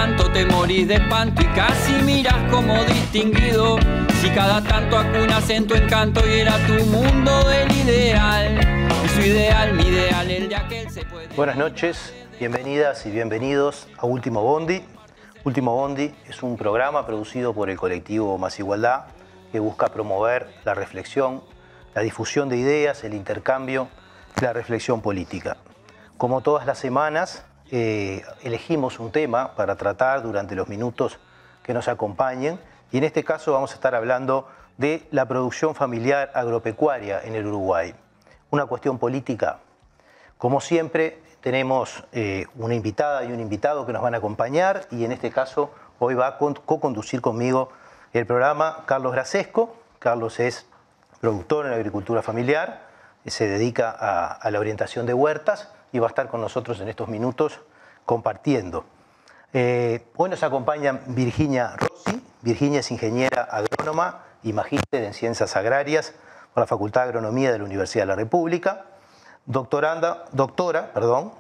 tanto te morís de espanto y casi miras como distinguido. Si cada tanto acunas en tu encanto y era tu mundo del ideal. Y su ideal, mi ideal, el de aquel se puede... Buenas noches, bienvenidas y bienvenidos a Último Bondi. Último Bondi es un programa producido por el colectivo Más Igualdad que busca promover la reflexión, la difusión de ideas, el intercambio y la reflexión política. Como todas las semanas, elegimos un tema para tratar durante los minutos que nos acompañen y en este caso vamos a estar hablando de la producción familiar agropecuaria en el Uruguay. Una cuestión política. Como siempre, tenemos una invitada y un invitado que nos van a acompañar y en este caso hoy va a co-conducir conmigo el programa Carlos Grasesco. Carlos es productor en agricultura familiar, se dedica a la orientación de huertas y va a estar con nosotros en estos minutos compartiendo. Hoy nos acompaña Virginia Rossi. Virginia es ingeniera agrónoma y magíster en ciencias agrarias por la Facultad de Agronomía de la Universidad de la República. Doctora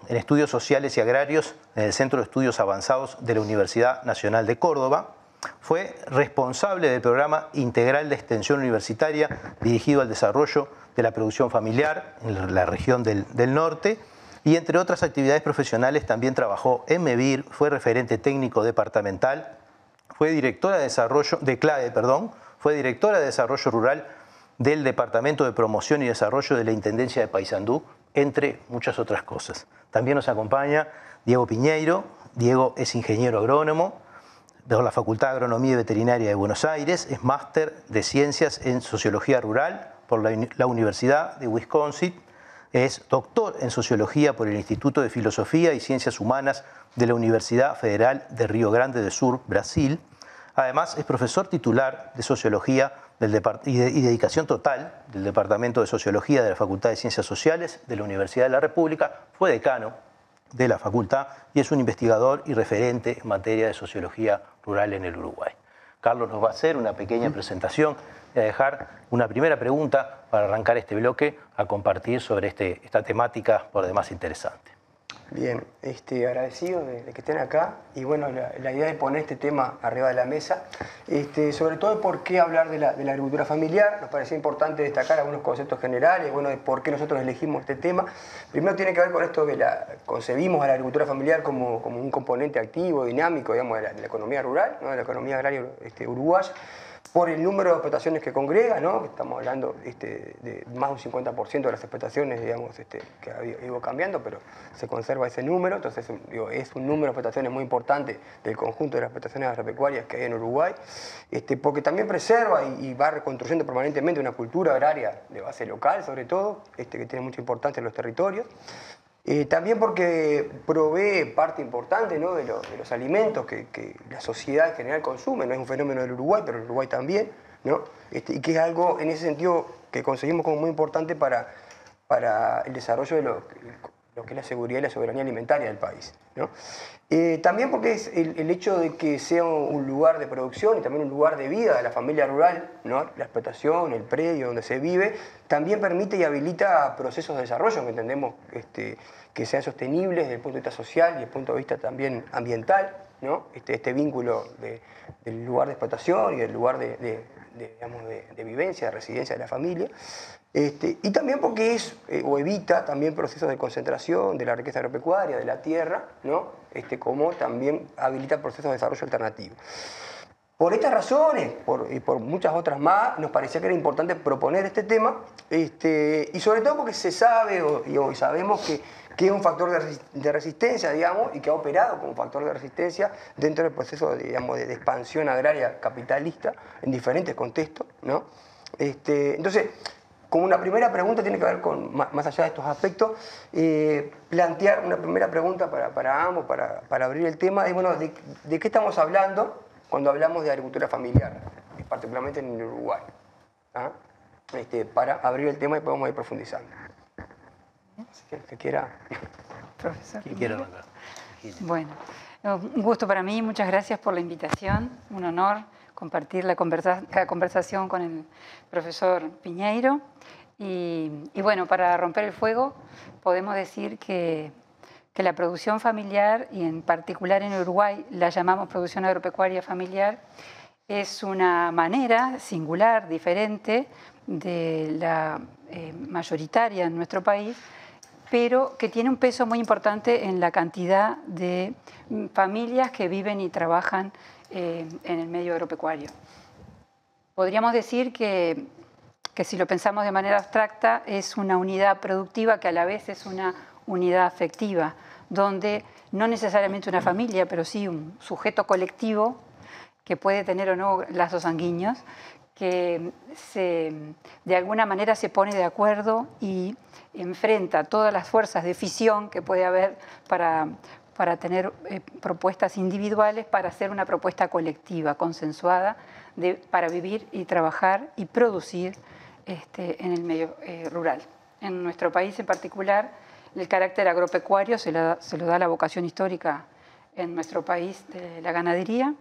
en Estudios Sociales y Agrarios en el Centro de Estudios Avanzados de la Universidad Nacional de Córdoba. Fue responsable del programa integral de extensión universitaria dirigido al desarrollo de la producción familiar en la región del norte y entre otras actividades profesionales también trabajó en MEVIR, fue referente técnico departamental, fue directora de desarrollo fue directora de desarrollo rural del Departamento de Promoción y Desarrollo de la Intendencia de Paysandú, entre muchas otras cosas. También nos acompaña Diego Piñeiro. Diego es ingeniero agrónomo de la Facultad de Agronomía y Veterinaria de Buenos Aires, es máster de Ciencias en Sociología Rural por la Universidad de Wisconsin, es doctor en Sociología por el Instituto de Filosofía y Ciencias Humanas de la Universidad Federal de Río Grande do Sul, Brasil. Además, es profesor titular de Sociología y Dedicación Total del Departamento de Sociología de la Facultad de Ciencias Sociales de la Universidad de la República, fue decano de la facultad y es un investigador y referente en materia de sociología rural en el Uruguay. Carlos nos va a hacer una pequeña presentación y a dejar una primera pregunta para arrancar este bloque a compartir sobre esta temática por demás interesante. Bien, agradecido de que estén acá y bueno, la idea de poner este tema arriba de la mesa, sobre todo de por qué hablar de la agricultura familiar. Nos parecía importante destacar algunos conceptos generales, bueno, de por qué nosotros elegimos este tema. Primero tiene que ver con esto que concebimos a la agricultura familiar como un componente activo, dinámico, digamos, de la economía rural, ¿no? De la economía agraria uruguaya, por el número de explotaciones que congrega, ¿no? Estamos hablando de más de un 50% de las explotaciones, digamos, que ha ido cambiando, pero se conserva ese número. Entonces, es un número de explotaciones muy importante del conjunto de las explotaciones agropecuarias que hay en Uruguay, porque también preserva y va reconstruyendo permanentemente una cultura agraria de base local, sobre todo, que tiene mucha importancia en los territorios. También porque provee parte importante, ¿no? de los alimentos que la sociedad en general consume. No es un fenómeno del Uruguay, pero el Uruguay también, ¿no? Y que es algo en ese sentido que conseguimos como muy importante para el desarrollo de lo que es la seguridad y la soberanía alimentaria del país, ¿no? También porque es el hecho de que sea un lugar de producción y también un lugar de vida de la familia rural, ¿no? La explotación, el predio donde se vive, también permite y habilita procesos de desarrollo que entendemos que sean sostenibles desde el punto de vista social y desde el punto de vista también ambiental, ¿no? Este vínculo del lugar de explotación y del lugar de vivencia, de residencia de la familia. Y también porque evita también procesos de concentración de la riqueza agropecuaria, de la tierra, ¿no? Como también habilita procesos de desarrollo alternativo. Por estas razones y por muchas otras más, nos parecía que era importante proponer este tema, y sobre todo porque se sabe y sabemos que es un factor de resistencia, digamos, y que ha operado como factor de resistencia dentro del proceso, digamos, de expansión agraria capitalista en diferentes contextos, ¿no? Entonces, como una primera pregunta tiene que ver con, más allá de estos aspectos, plantear una primera pregunta para ambos, para abrir el tema, es, bueno, ¿de qué estamos hablando cuando hablamos de agricultura familiar, particularmente en el Uruguay? ¿Ah? Para abrir el tema y podemos ir profundizando. ¿Se quiera? Profesor. ¿Quién quiere hablar? Bueno, un gusto para mí, muchas gracias por la invitación, un honor compartir la conversación con el profesor Piñeiro. Y bueno, para romper el fuego podemos decir que que la producción familiar, y en particular en Uruguay la llamamos producción agropecuaria familiar, es una manera singular, diferente de la mayoritaria en nuestro país, pero que tiene un peso muy importante en la cantidad de familias que viven y trabajan en el medio agropecuario. Podríamos decir que si lo pensamos de manera abstracta, es una unidad productiva que a la vez es una unidad afectiva, donde no necesariamente una familia, pero sí un sujeto colectivo que puede tener o no lazos sanguíneos, que de alguna manera se pone de acuerdo y enfrenta todas las fuerzas de fisión que puede haber para tener propuestas individuales, para hacer una propuesta colectiva, consensuada, para vivir y trabajar y producir en el medio rural. En nuestro país en particular, el carácter agropecuario se lo da la vocación histórica en nuestro país de la ganadería,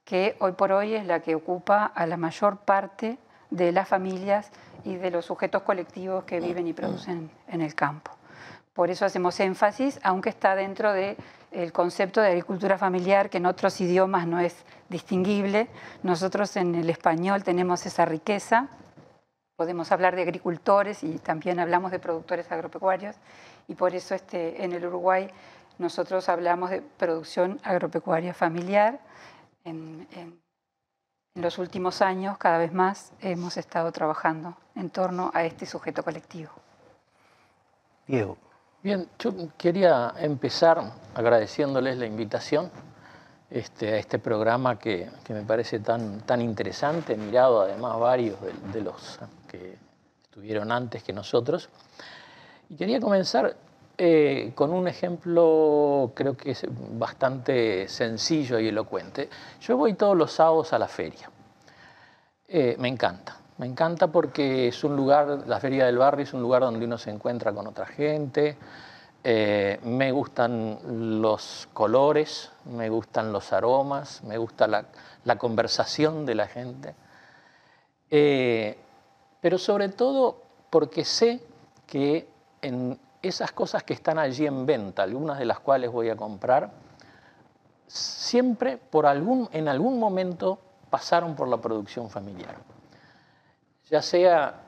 que hoy por hoy es la que ocupa a la mayor parte de las familias y de los sujetos colectivos que viven y producen en el campo. Por eso hacemos énfasis, aunque está dentro del concepto de agricultura familiar, que en otros idiomas no es distinguible. Nosotros en el español tenemos esa riqueza. Podemos hablar de agricultores y también hablamos de productores agropecuarios, y por eso en el Uruguay nosotros hablamos de producción agropecuaria familiar. En los últimos años, cada vez más, hemos estado trabajando en torno a este sujeto colectivo. Diego. Bien, yo quería empezar agradeciéndoles la invitación a este programa que me parece tan interesante, mirado además varios de los que estuvieron antes que nosotros. Y quería comenzar con un ejemplo, creo que es bastante sencillo y elocuente. Yo voy todos los sábados a la feria. Me encanta porque es un lugar, la Feria del Barrio es un lugar donde uno se encuentra con otra gente. Me gustan los colores, me gustan los aromas, me gusta la conversación de la gente. Pero sobre todo porque sé que en esas cosas que están allí en venta, algunas de las cuales voy a comprar, siempre en algún momento pasaron por la producción familiar. Ya sea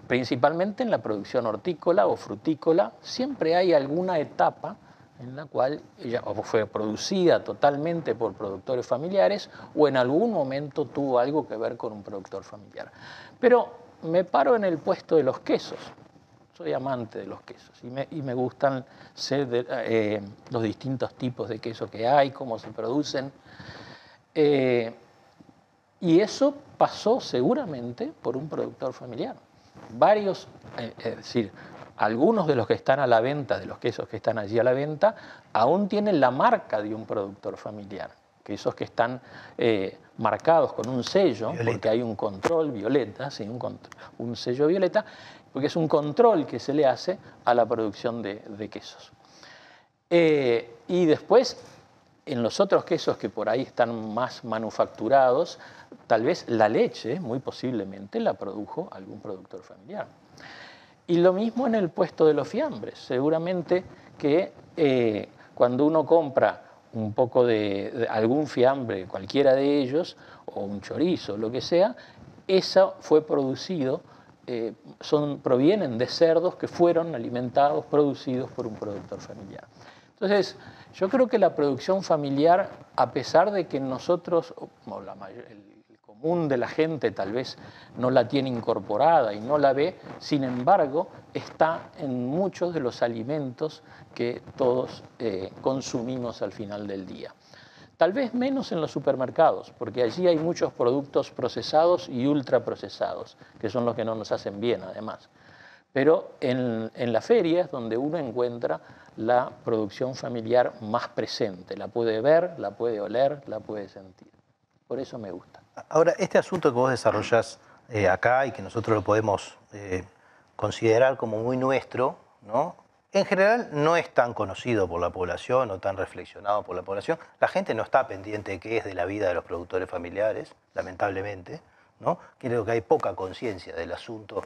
principalmente en la producción hortícola o frutícola, siempre hay alguna etapa en la cual ella fue producida totalmente por productores familiares o en algún momento tuvo algo que ver con un productor familiar. Pero me paro en el puesto de los quesos. Soy amante de los quesos y me gustan los distintos tipos de queso que hay, cómo se producen. Y eso pasó seguramente por un productor familiar. Varios, es decir, algunos de los que están a la venta, de los quesos que están allí a la venta, aún tienen la marca de un productor familiar. Quesos que están marcados con un sello, violeta, porque hay un control violeta, sí, un sello violeta, porque es un control que se le hace a la producción de quesos. Y después, en los otros quesos que por ahí están más manufacturados, tal vez la leche, muy posiblemente, la produjo algún productor familiar. Y lo mismo en el puesto de los fiambres. Seguramente que cuando uno compra un poco de algún fiambre, cualquiera de ellos, o un chorizo, lo que sea, eso fue producido, provienen de cerdos que fueron alimentados, producidos por un productor familiar. Entonces, yo creo que la producción familiar, a pesar de que nosotros, el común de la gente tal vez no la tiene incorporada y no la ve, sin embargo, está en muchos de los alimentos que todos consumimos al final del día. Tal vez menos en los supermercados, porque allí hay muchos productos procesados y ultraprocesados, que son los que no nos hacen bien además. Pero en la feria es donde uno encuentra la producción familiar más presente. La puede ver, la puede oler, la puede sentir. Por eso me gusta. Ahora, este asunto que vos desarrollás acá y que nosotros lo podemos considerar como muy nuestro, ¿no? En general no es tan conocido por la población o tan reflexionado por la población. La gente no está pendiente de qué es de la vida de los productores familiares, lamentablemente, ¿no? Creo que hay poca conciencia del asunto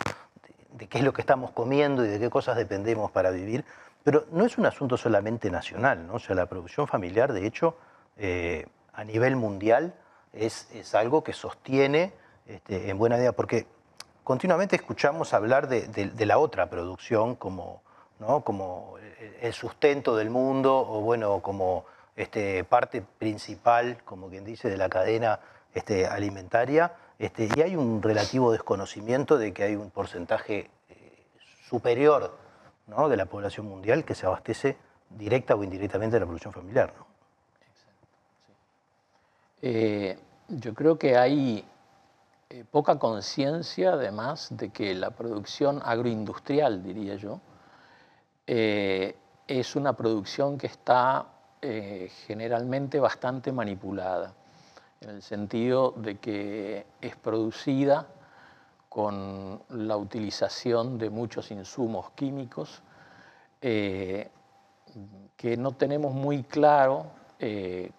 qué es lo que estamos comiendo y de qué cosas dependemos para vivir, pero no es un asunto solamente nacional, ¿no? O sea, la producción familiar, de hecho, a nivel mundial es algo que sostiene en buena medida, porque continuamente escuchamos hablar de la otra producción como, ¿no? Como el sustento del mundo, o bueno, como parte principal, como quien dice, de la cadena alimentaria, y hay un relativo desconocimiento de que hay un porcentaje superior, ¿no?, de la población mundial que se abastece directa o indirectamente de la producción familiar, ¿no? Yo creo que hay poca conciencia, además, de que la producción agroindustrial, diría yo, es una producción que está generalmente bastante manipulada, en el sentido de que es producida con la utilización de muchos insumos químicos que no tenemos muy claro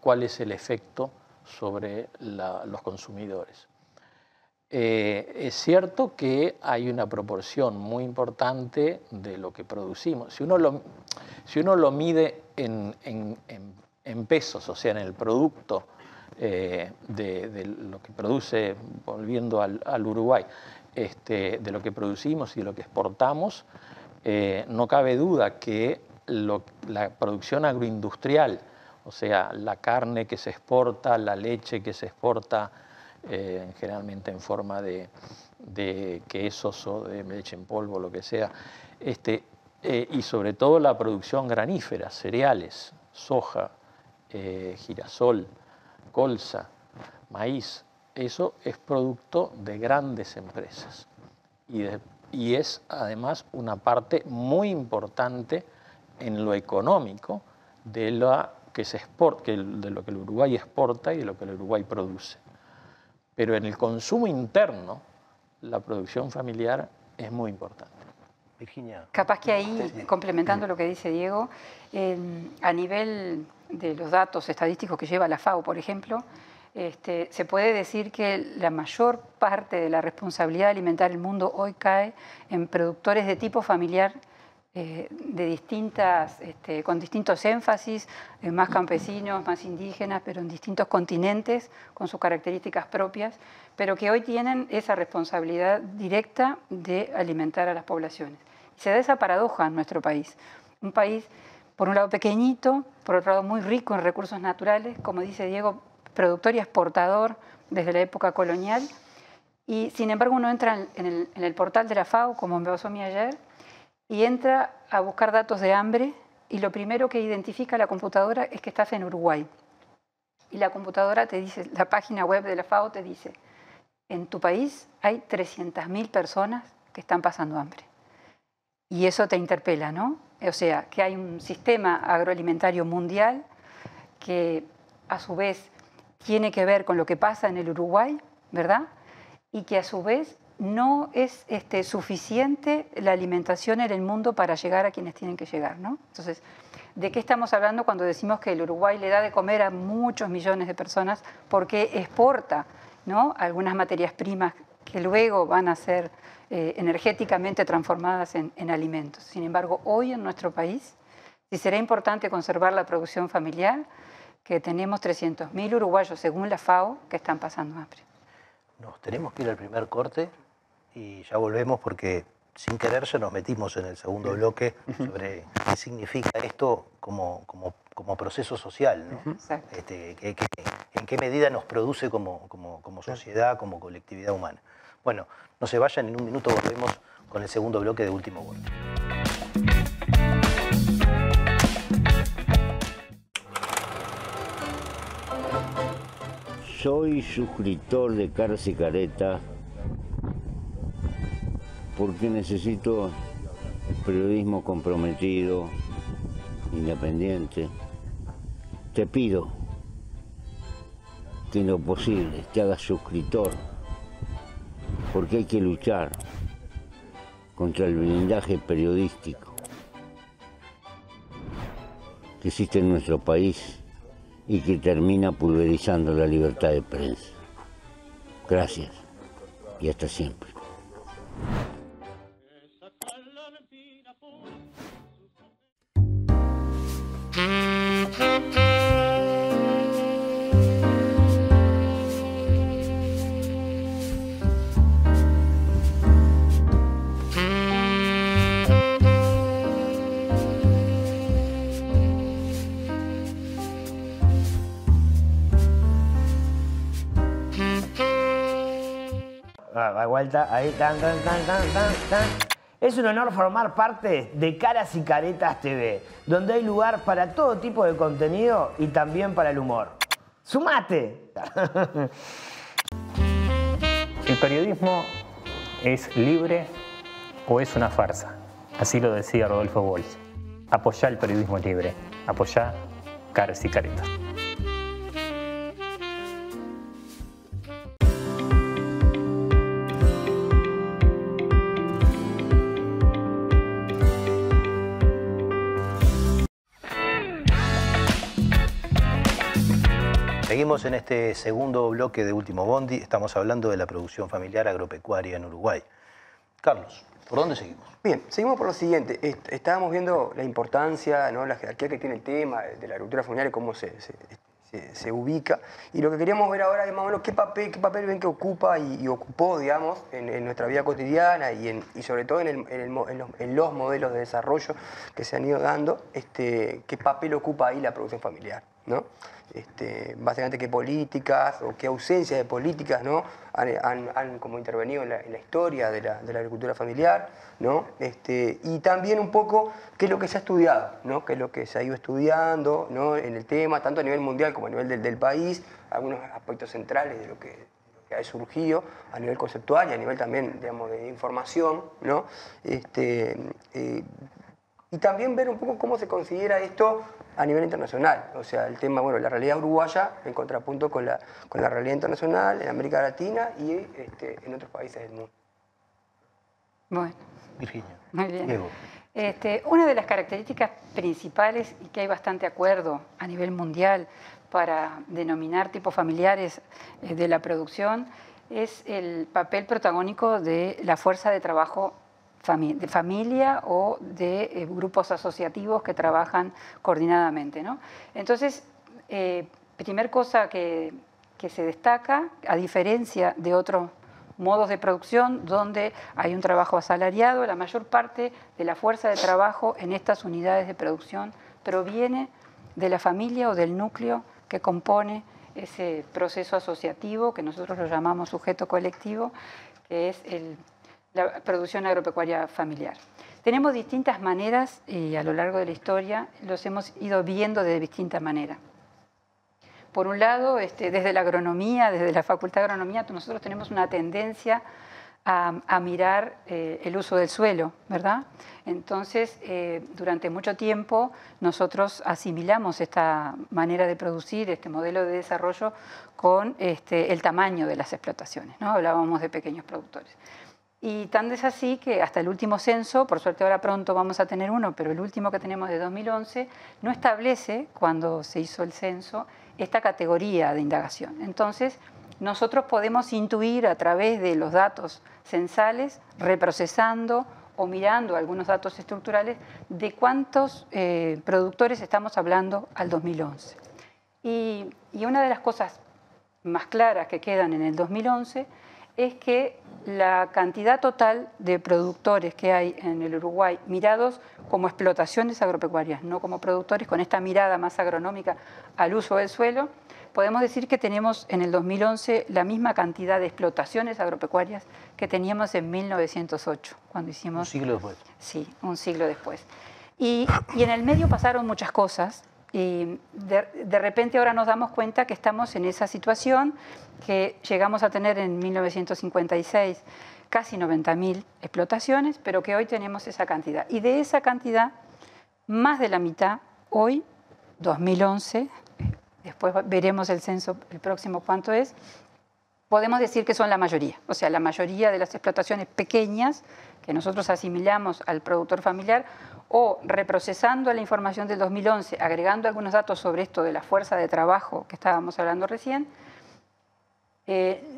cuál es el efecto sobre los consumidores. Es cierto que hay una proporción muy importante de lo que producimos. Si uno lo mide en pesos, o sea, en el producto de lo que produce, volviendo al Uruguay, de lo que producimos y de lo que exportamos, no cabe duda que la producción agroindustrial, o sea, la carne que se exporta, la leche que se exporta, generalmente en forma de quesos o de leche en polvo, lo que sea, y sobre todo la producción granífera, cereales, soja, girasol, colza, maíz, eso es producto de grandes empresas y es además una parte muy importante en lo económico de lo que el Uruguay exporta y de lo que el Uruguay produce. Pero en el consumo interno, la producción familiar es muy importante. Virginia. Capaz que ahí, complementando lo que dice Diego, a nivel de los datos estadísticos que lleva la FAO, por ejemplo, se puede decir que la mayor parte de la responsabilidad de alimentar el mundo hoy cae en productores de tipo familiar, con distintos énfasis, más campesinos, más indígenas, pero en distintos continentes, con sus características propias, pero que hoy tienen esa responsabilidad directa de alimentar a las poblaciones. Y se da esa paradoja en nuestro país. Un país, por un lado, pequeñito, por otro lado, muy rico en recursos naturales, como dice Diego, productor y exportador desde la época colonial, y sin embargo uno entra en el portal de la FAO, como me pasó a mí ayer, y entra a buscar datos de hambre, y lo primero que identifica la computadora es que estás en Uruguay. Y la computadora te dice, la página web de la FAO te dice, en tu país hay 300.000 personas que están pasando hambre. Y eso te interpela, ¿no? O sea, que hay un sistema agroalimentario mundial que a su vez tiene que ver con lo que pasa en el Uruguay, ¿verdad? Y que a su vez no es suficiente la alimentación en el mundo para llegar a quienes tienen que llegar, ¿no? Entonces, ¿de qué estamos hablando cuando decimos que el Uruguay le da de comer a muchos millones de personas porque exporta, ¿no?, algunas materias primas que luego van a ser energéticamente transformadas en alimentos? Sin embargo, hoy en nuestro país, sí será importante conservar la producción familiar, que tenemos 300.000 uruguayos, según la FAO, que están pasando hambre. Nos tenemos que ir al primer corte y ya volvemos porque sin querer ya nos metimos en el segundo bloque sobre qué significa esto como proceso social, ¿no? Exacto. En qué medida nos produce como sociedad, como colectividad humana. Bueno, no se vayan, en un minuto volvemos con el segundo bloque de Último Bondi. Soy suscriptor de Caras y Caretas porque necesito periodismo comprometido, independiente. Te pido que en lo posible te hagas suscriptor, porque hay que luchar contra el blindaje periodístico que existe en nuestro país y que termina pulverizando la libertad de prensa. Gracias y hasta siempre. Da vuelta, ahí, tan. Es un honor formar parte de Caras y Caretas TV, donde hay lugar para todo tipo de contenido y también para el humor. ¡Sumate! ¿El periodismo es libre o es una farsa? Así lo decía Rodolfo Walsh. Apoyá el periodismo libre. Apoyá Caras y Caretas. Seguimos en este segundo bloque de Último Bondi. Estamos hablando de la producción familiar agropecuaria en Uruguay. Carlos, ¿por dónde seguimos? Bien, seguimos por lo siguiente. Estábamos viendo la importancia, ¿no?, la jerarquía que tiene el tema de la agricultura familiar y cómo se ubica. Y lo que queríamos ver ahora es más o menos qué papel ven que ocupa y ocupó, digamos, en nuestra vida cotidiana y sobre todo en los modelos de desarrollo que se han ido dando, qué papel ocupa ahí la producción familiar, ¿no? Básicamente qué políticas o qué ausencia de políticas, ¿no?, han como intervenido en la historia de la agricultura familiar, ¿no? Y también un poco qué es lo que se ha estudiado, ¿no?, qué es lo que se ha ido estudiando, ¿no?, en el tema, tanto a nivel mundial como a nivel del país, algunos aspectos centrales de lo que ha surgido a nivel conceptual y a nivel también, digamos, de información, ¿no? Y también ver un poco cómo se considera esto a nivel internacional. O sea, el tema, bueno, la realidad uruguaya en contrapunto con la realidad internacional en América Latina y en otros países del mundo. Bueno. Virginia. Muy bien. Diego. Una de las características principales y que hay bastante acuerdo a nivel mundial para denominar tipos familiares de la producción es el papel protagónico de la fuerza de trabajo de familia o de grupos asociativos que trabajan coordinadamente, ¿no? Entonces, primer cosa que se destaca, a diferencia de otros modos de producción donde hay un trabajo asalariado, la mayor parte de la fuerza de trabajo en estas unidades de producción proviene de la familia o del núcleo que compone ese proceso asociativo que nosotros lo llamamos sujeto colectivo, que es la producción agropecuaria familiar. Tenemos distintas maneras y a lo largo de la historia los hemos ido viendo de distintas maneras. Por un lado, desde la agronomía, desde la Facultad de Agronomía, nosotros tenemos una tendencia a mirar el uso del suelo, ¿verdad? Entonces, durante mucho tiempo nosotros asimilamos esta manera de producir, este modelo de desarrollo con el tamaño de las explotaciones, ¿no? Hablábamos de pequeños productores. Y tan es así que hasta el último censo, por suerte ahora pronto vamos a tener uno, pero el último que tenemos de 2011, no establece, cuando se hizo el censo, esta categoría de indagación. Entonces, nosotros podemos intuir a través de los datos censales, reprocesando o mirando algunos datos estructurales, de cuántos productores estamos hablando al 2011. Y una de las cosas más claras que quedan en el 2011 es que la cantidad total de productores que hay en el Uruguay, mirados como explotaciones agropecuarias, no como productores, con esta mirada más agronómica al uso del suelo, podemos decir que tenemos en el 2011 la misma cantidad de explotaciones agropecuarias que teníamos en 1908, cuando hicimos... Un siglo después. Sí, un siglo después. Y en el medio pasaron muchas cosas. Y de repente ahora nos damos cuenta que estamos en esa situación que llegamos a tener en 1956 casi 90.000 explotaciones, pero que hoy tenemos esa cantidad. Y de esa cantidad, más de la mitad, hoy, 2011, después veremos el censo, el próximo cuánto es, podemos decir que son la mayoría. O sea, la mayoría de las explotaciones pequeñas que nosotros asimilamos al productor familiar, o reprocesando la información del 2011, agregando algunos datos sobre esto de la fuerza de trabajo que estábamos hablando recién,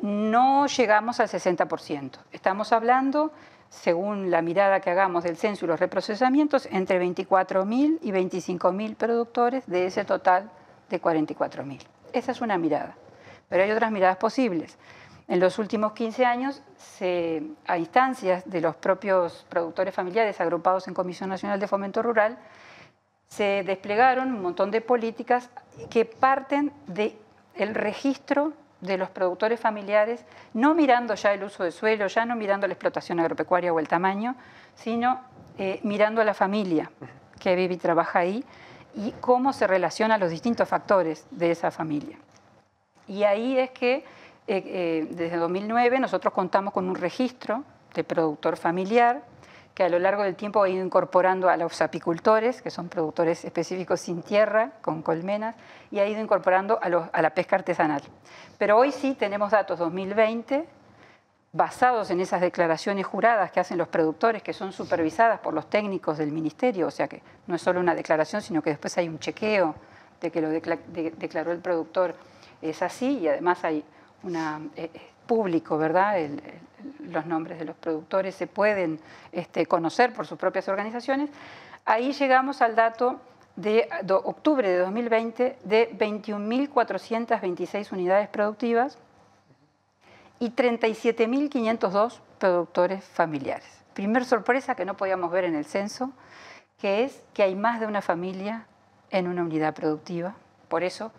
no llegamos al 60%. Estamos hablando según la mirada que hagamos del censo y los reprocesamientos, entre 24.000 y 25.000 productores de ese total de 44.000. Esa es una mirada, pero hay otras miradas posibles. En los últimos 15 años, a instancias de los propios productores familiares agrupados en Comisión Nacional de Fomento Rural, se desplegaron un montón de políticas que parten del registro de los productores familiares, no mirando ya el uso de suelo, ya no mirando la explotación agropecuaria o el tamaño, sino mirando a la familia que vive y trabaja ahí y cómo se relacionan los distintos factores de esa familia. Y ahí es que desde 2009 nosotros contamos con un registro de productor familiar que a lo largo del tiempo ha ido incorporando a los apicultores, que son productores específicos sin tierra, con colmenas, y ha ido incorporando a la pesca artesanal. Pero hoy sí tenemos datos 2020, basados en esas declaraciones juradas que hacen los productores, que son supervisadas por los técnicos del ministerio, o sea que no es solo una declaración, sino que después hay un chequeo de que lo declaró el productor es así, y además hay público, ¿verdad? Los nombres de los productores se pueden conocer por sus propias organizaciones. Ahí llegamos al dato de octubre de 2020 de 21.426 unidades productivas y 37.502 productores familiares. Primer sorpresa que no podíamos ver en el censo, que es que hay más de una familia en una unidad productiva. Por eso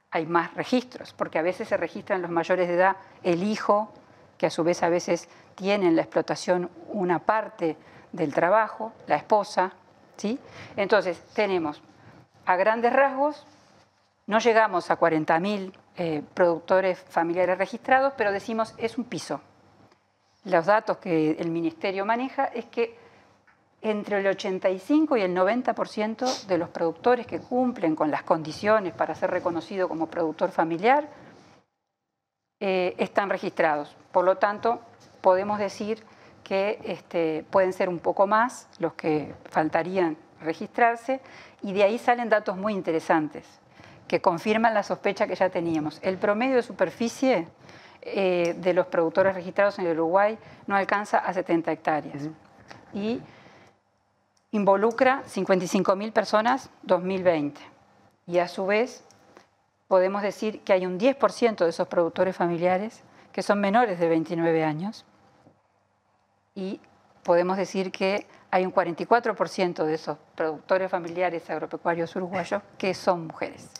hay más registros, porque a veces se registran los mayores de edad, el hijo, que a su vez a veces tiene en la explotación una parte del trabajo, la esposa, ¿sí? Entonces tenemos, a grandes rasgos, no llegamos a 40.000 productores familiares registrados, pero decimos es un piso. Los datos que el Ministerio maneja es que entre el 85 y el 90% de los productores que cumplen con las condiciones para ser reconocido como productor familiar están registrados. Por lo tanto, podemos decir que pueden ser un poco más los que faltarían registrarse, y de ahí salen datos muy interesantes que confirman la sospecha que ya teníamos. El promedio de superficie de los productores registrados en el Uruguay no alcanza a 70 hectáreas y involucra 55.000 personas 2020, y a su vez podemos decir que hay un 10% de esos productores familiares que son menores de 29 años, y podemos decir que hay un 44% de esos productores familiares agropecuarios uruguayos que son mujeres.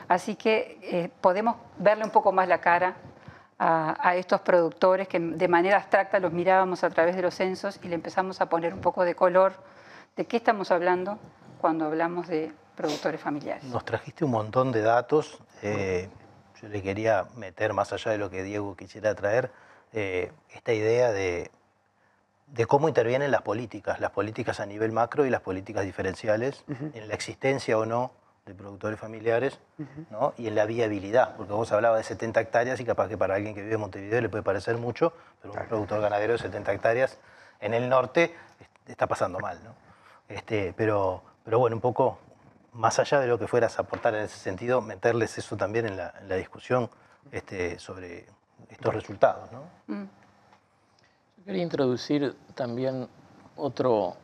Así que podemos verle un poco más la cara a estos productores que de manera abstracta los mirábamos a través de los censos y le empezamos a poner un poco de color de qué estamos hablando cuando hablamos de productores familiares. Nos trajiste un montón de datos. Yo le quería meter, más allá de lo que Diego quisiera traer, esta idea de cómo intervienen las políticas a nivel macro y las políticas diferenciales en la existencia o no de productores familiares, ¿no? Y en la viabilidad, porque vos hablabas de 70 hectáreas y capaz que para alguien que vive en Montevideo le puede parecer mucho, pero un productor ganadero de 70 hectáreas en el norte está pasando mal, ¿no? Pero bueno, un poco más allá de lo que fueras a aportar en ese sentido, meterles eso también en la discusión sobre estos resultados, ¿no? Yo quería introducir también otro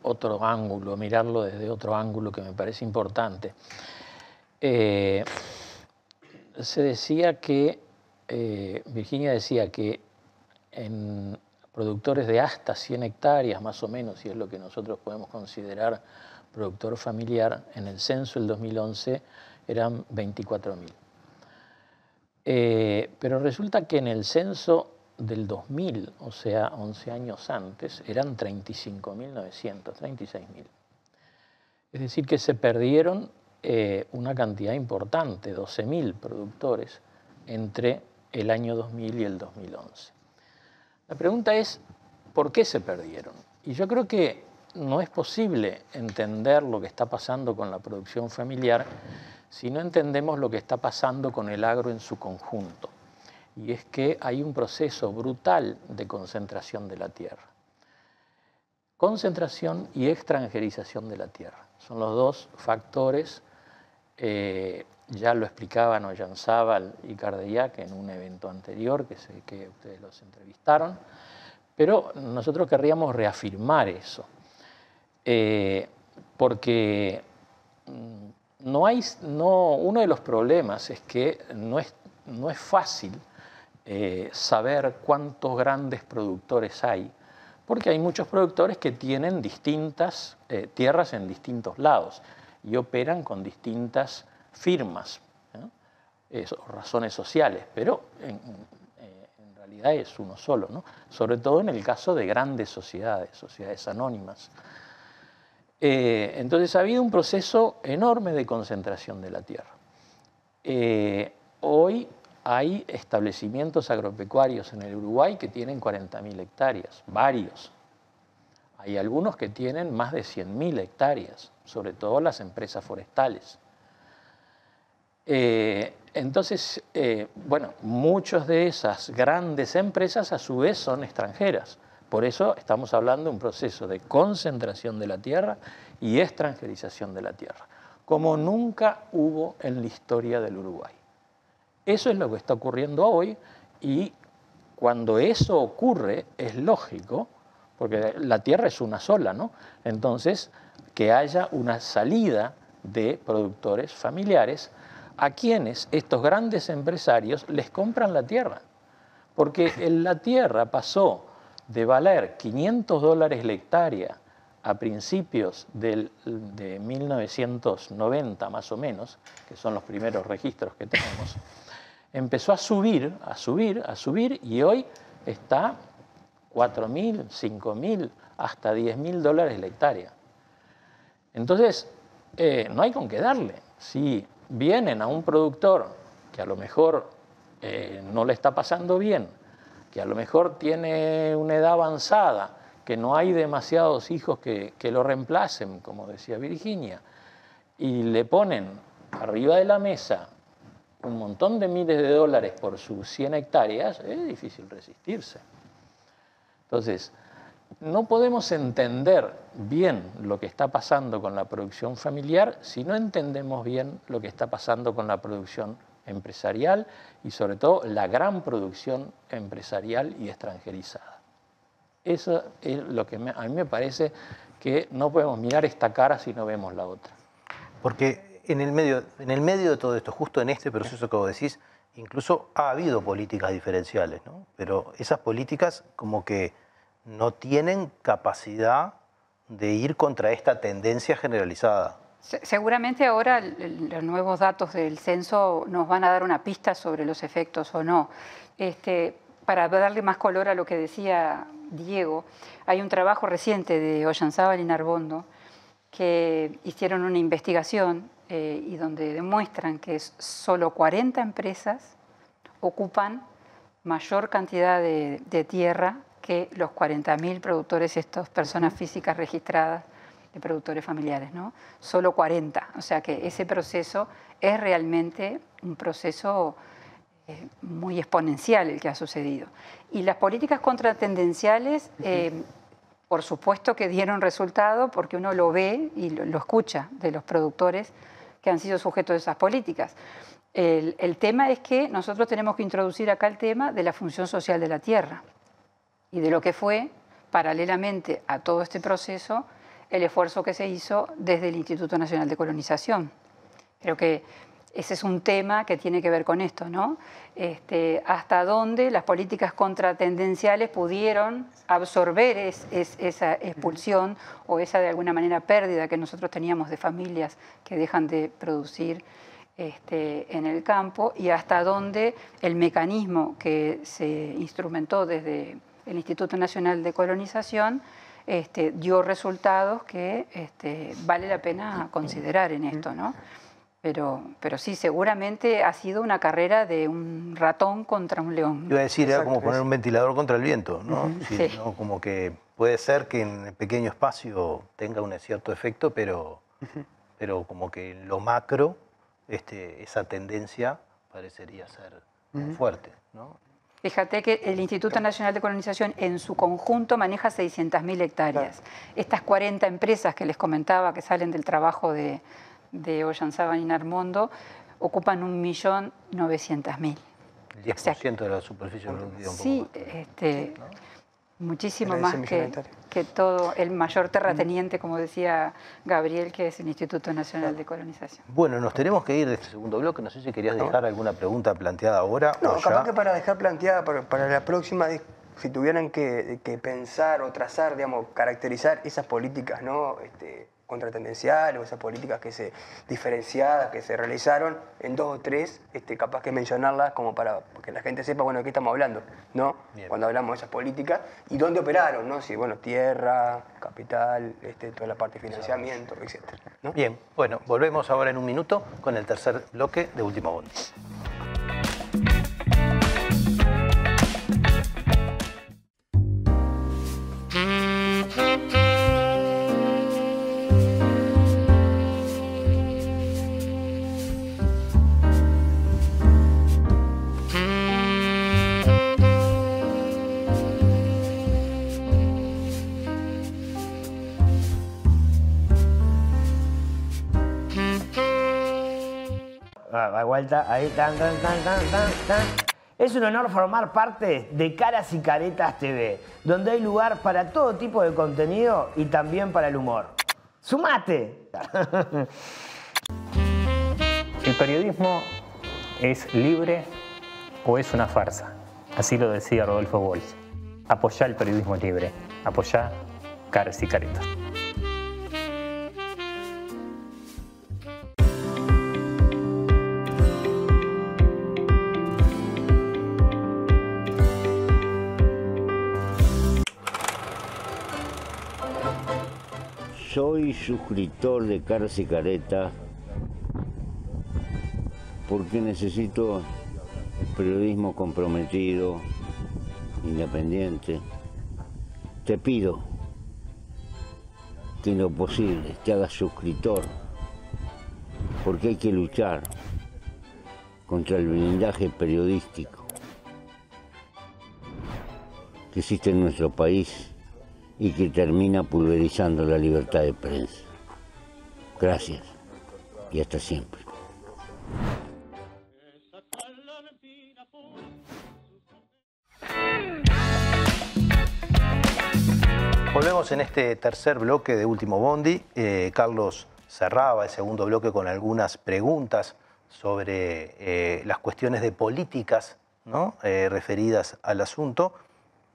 ángulo, mirarlo desde otro ángulo que me parece importante. Se decía que, Virginia decía que en productores de hasta 100 hectáreas, más o menos, si es lo que nosotros podemos considerar productor familiar, en el censo del 2011 eran 24.000. Pero resulta que en el censo del 2000, o sea, 11 años antes, eran 35.900, 36.000. Es decir, que se perdieron una cantidad importante, 12.000 productores, entre el año 2000 y el 2011. La pregunta es, ¿por qué se perdieron? Y yo creo que no es posible entender lo que está pasando con la producción familiar si no entendemos lo que está pasando con el agro en su conjunto. Y es que hay un proceso brutal de concentración de la tierra. Concentración y extranjerización de la tierra. Son los dos factores, ya lo explicaban Ollanzábal y Cardellac en un evento anterior que ustedes los entrevistaron, Pero nosotros querríamos reafirmar eso, porque uno de los problemas es que no es fácil saber cuántos grandes productores hay, porque hay muchos productores que tienen distintas tierras en distintos lados y operan con distintas firmas, ¿no? Razones sociales, pero en realidad es uno solo, ¿no? Sobre todo en el caso de grandes sociedades anónimas. Entonces ha habido un proceso enorme de concentración de la tierra. Hoy hay establecimientos agropecuarios en el Uruguay que tienen 40.000 hectáreas, varios. Hay algunos que tienen más de 100.000 hectáreas, sobre todo las empresas forestales. Entonces, bueno, muchas de esas grandes empresas a su vez son extranjeras. Por eso estamos hablando de un proceso de concentración de la tierra y extranjerización de la tierra, como nunca hubo en la historia del Uruguay. Eso es lo que está ocurriendo hoy y cuando eso ocurre es lógico, porque la tierra es una sola, ¿no? Entonces, que haya una salida de productores familiares a quienes estos grandes empresarios les compran la tierra. Porque la tierra pasó de valer $500 la hectárea a principios de 1990 más o menos, que son los primeros registros que tenemos, empezó a subir y hoy está 4.000, 5.000, hasta $10.000 la hectárea. Entonces, no hay con qué darle. Si vienen a un productor que a lo mejor no le está pasando bien, que a lo mejor tiene una edad avanzada, que no hay demasiados hijos que lo reemplacen, como decía Virginia, y le ponen arriba de la mesa un montón de miles de dólares por sus 100 hectáreas, es difícil resistirse. Entonces, no podemos entender bien lo que está pasando con la producción familiar si no entendemos bien lo que está pasando con la producción empresarial y sobre todo la gran producción empresarial y extranjerizada. Eso es lo que a mí me parece que no podemos mirar esta cara si no vemos la otra. Porque en el medio de todo esto, justo en este proceso que vos decís, incluso ha habido políticas diferenciales, ¿no? Pero esas políticas como que no tienen capacidad de ir contra esta tendencia generalizada. Seguramente ahora los nuevos datos del censo nos van a dar una pista sobre los efectos o no. Para darle más color a lo que decía Diego, hay un trabajo reciente de Ollanzábal y Narbondo que hicieron una investigación y donde demuestran que solo 40 empresas ocupan mayor cantidad de tierra que los 40.000 productores, estas personas físicas registradas de productores familiares, ¿no? Solo 40. O sea que ese proceso es realmente un proceso muy exponencial el que ha sucedido. Y las políticas contratendenciales, por supuesto que dieron resultado porque uno lo ve y lo escucha de los productores que han sido sujetos de esas políticas. El tema es que nosotros tenemos que introducir acá el tema de la función social de la tierra y de lo que fue, paralelamente a todo este proceso, el esfuerzo que se hizo desde el Instituto Nacional de Colonización. Creo que ese es un tema que tiene que ver con esto, ¿no? Hasta dónde las políticas contratendenciales pudieron absorber esa expulsión o esa, de alguna manera, pérdida que nosotros teníamos de familias que dejan de producir en el campo, y hasta dónde el mecanismo que se instrumentó desde el Instituto Nacional de Colonización dio resultados que vale la pena considerar en esto, ¿no? Pero sí, seguramente ha sido una carrera de un ratón contra un león. Iba a decir, era como poner un ventilador contra el viento, ¿no? Sí, Sí. ¿no? Como que puede ser que en el pequeño espacio tenga un cierto efecto, pero como que en lo macro esa tendencia parecería ser fuerte, ¿no? Fíjate que el Instituto Nacional de Colonización en su conjunto maneja 600.000 hectáreas. Claro. Estas 40 empresas que les comentaba que salen del trabajo de Ollanzábal y Narbondo ocupan 1.900.000. El 10% de la superficie productiva. Sí, ¿no? Muchísimo más que todo, el mayor terrateniente, como decía Gabriel, que es el Instituto Nacional de Colonización. Bueno, nos tenemos que ir de este segundo bloque. No sé si querías dejar alguna pregunta planteada ahora. No, o capaz ya. que para dejar planteada para la próxima, si tuvieran que pensar o trazar, digamos, caracterizar esas políticas, ¿no? Contratendenciales o esas políticas diferenciadas que se realizaron en 2 o 3, capaz que mencionarlas como para que la gente sepa, bueno, de qué estamos hablando, ¿no? Bien. Cuando hablamos de esas políticas y dónde operaron, ¿no? Si, bueno, tierra, capital, toda la parte de financiamiento, etcétera, ¿no? Bien, bueno, volvemos ahora en un minuto con el tercer bloque de Último Bondi. A vuelta, ahí, tan. Es un honor formar parte de Caras y Caretas TV, donde hay lugar para todo tipo de contenido y también para el humor. ¡Sumate! ¿El periodismo es libre o es una farsa? Así lo decía Rodolfo Walsh. Apoyá el periodismo libre. Apoyá Caras y Caretas. Soy suscriptor de Caras y Caretas porque necesito periodismo comprometido, independiente. Te pido que en lo posible te hagas suscriptor porque hay que luchar contra el blindaje periodístico que existe en nuestro país y que termina pulverizando la libertad de prensa. Gracias y hasta siempre. Volvemos en este tercer bloque de Último Bondi. Carlos cerraba el segundo bloque con algunas preguntas sobre las cuestiones de políticas, ¿no? Referidas al asunto.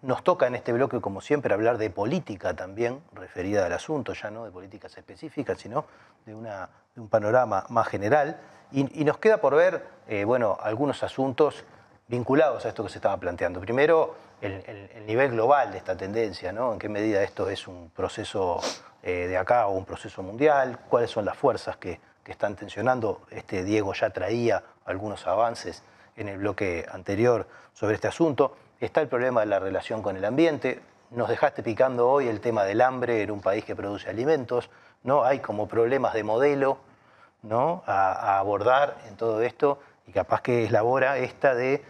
Nos toca en este bloque, como siempre, hablar de política también, referida al asunto, ya no de políticas específicas, sino de un panorama más general. Y nos queda por ver, bueno, algunos asuntos vinculados a esto que se estaba planteando. Primero, el nivel global de esta tendencia, ¿no? En qué medida esto es un proceso de acá o un proceso mundial, cuáles son las fuerzas que están tensionando. Diego ya traía algunos avances en el bloque anterior sobre este asunto. Está el problema de la relación con el ambiente. Nos dejaste picando hoy el tema del hambre en un país que produce alimentos, ¿no? Hay como problemas de modelo, ¿no? a abordar en todo esto, y capaz que es la hora esta de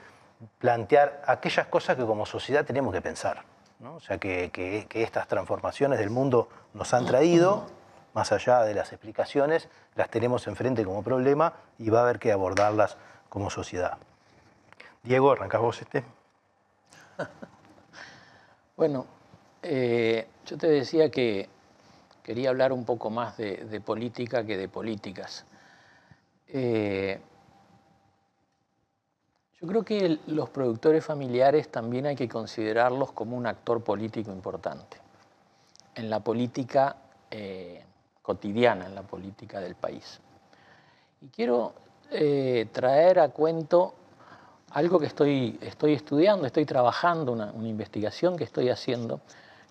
plantear aquellas cosas que como sociedad tenemos que pensar, ¿no? O sea, que estas transformaciones del mundo nos han traído, más allá de las explicaciones, las tenemos enfrente como problema y va a haber que abordarlas como sociedad. Diego, arrancás vos Bueno, yo te decía que quería hablar un poco más de política que de políticas. Yo creo que los productores familiares también hay que considerarlos como un actor político importante en la política cotidiana, en la política del país. Y quiero traer a cuento algo que estoy estudiando, estoy trabajando, una investigación que estoy haciendo,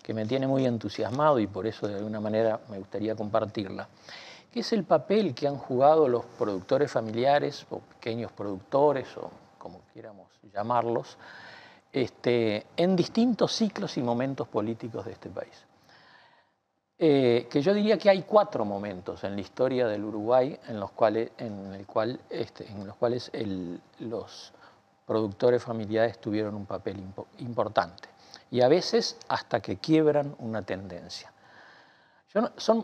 que me tiene muy entusiasmado y por eso de alguna manera me gustaría compartirla, que es el papel que han jugado los productores familiares o pequeños productores o como quieramos llamarlos, en distintos ciclos y momentos políticos de este país. Que yo diría que hay 4 momentos en la historia del Uruguay en los cuales los productores familiares tuvieron un papel importante y a veces hasta que quiebran una tendencia.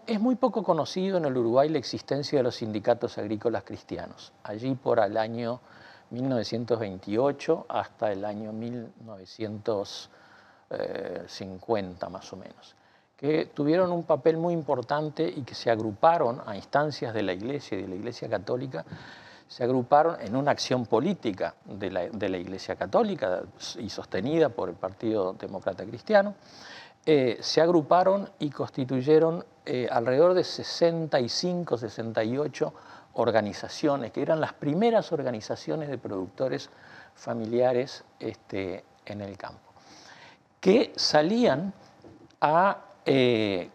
Es muy poco conocido en el Uruguay la existencia de los sindicatos agrícolas cristianos. Allí por el año 1928 hasta el año 1900, 50 más o menos, que tuvieron un papel muy importante y que se agruparon a instancias de la Iglesia y de la Iglesia Católica, se agruparon en una acción política de la Iglesia Católica y sostenida por el Partido Demócrata Cristiano. Se agruparon y constituyeron alrededor de 65, 68 organizaciones, que eran las primeras organizaciones de productores familiares en el campo, que salían a